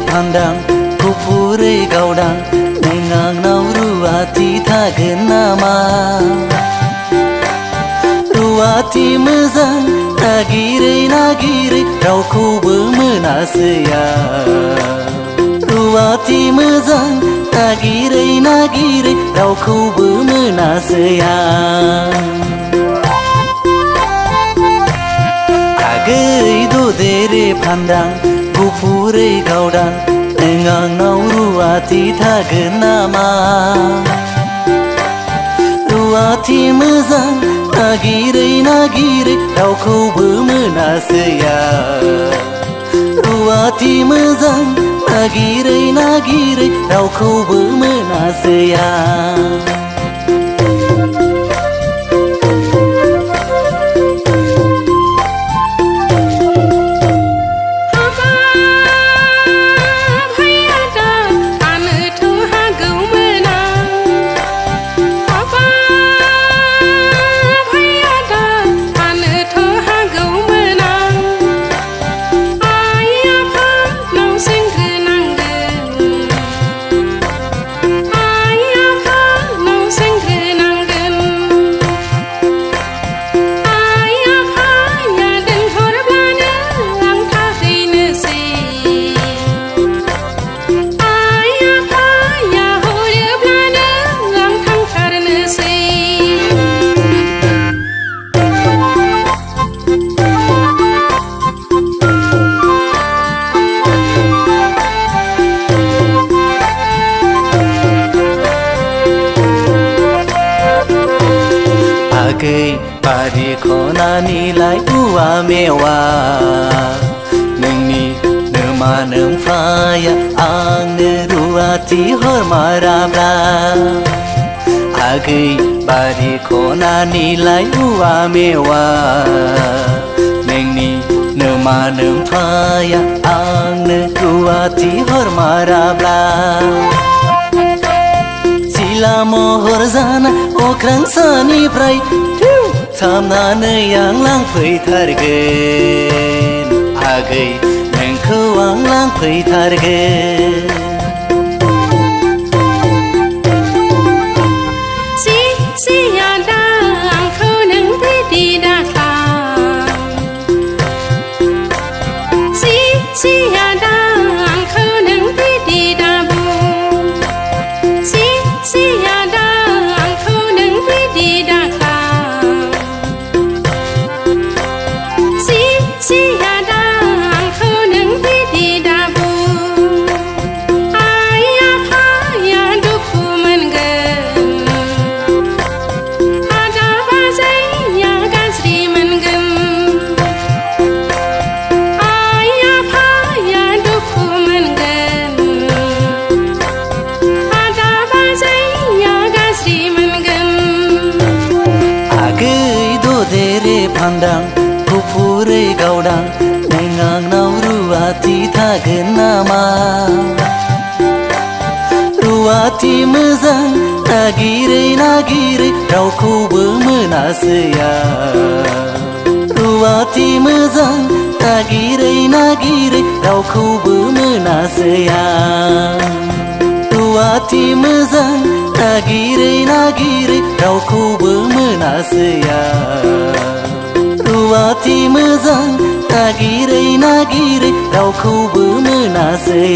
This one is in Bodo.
फान्दां गुफुरै गावदां नों आंनाव रुवाथि थागोन नामा रुवाथि मोजां नागिरै नागिरै रावखौबो मोनासै रुवाथि मोजां नागिरै नागिरै रावखौबो मोनासै आगै ददेरे फान्दां गुफुरै गावदां नों आंनाव रुवाथि थागोन नामा रुवाथि मोजां नागिरै नागिरै रावखौबो मोनासै रुवाथि मोजां नागिरै नागिरै रावखौबो मोनासै आगै बारि खनानिलाय औवा मेवा नोंनि नोमा नोमफाया आंनो रुवाथि हरमाराब्ला आगै बारि खनानिलाय औवा मेवा नोंनि नोमा नोमफाया आंनो रुवाथि हरमाराब्ला सिला महर जाना अख्रां सानिफ्राय सामनानै आं लांफैथारगोन आगै नोंखौ आं लांफैथारगोन सियादा आंखौ नों बिदि दाखालाम सियादा आंखौ नों बिदि दाबुं सियादा आंखौ नों बिदि दाखालाम सियादा आंखौ नों बिदि दाबुं आइ आफाया दुखु मोनगोन आदा बाजैया गाज्रि मोनगोन आइ आफाया दुखु मोनगोन आदा बाजैया गाज्रि मोनगोन आगै ददेरे फान्दां गुफुरै गावदां नों आंनाव रुवाथि थागोन नामा रुवाथि मोजां नागिरै नागिरै रावखौबो मोनासै रुवाथि मोजां नागिरै नागिरै रावखौबो मोनासै रुवाथि मोजां नागिरै नागिरै रावखौबो मोनासै रुवाथि मोजां नागिरै नागिरै रावखौबो मोनासै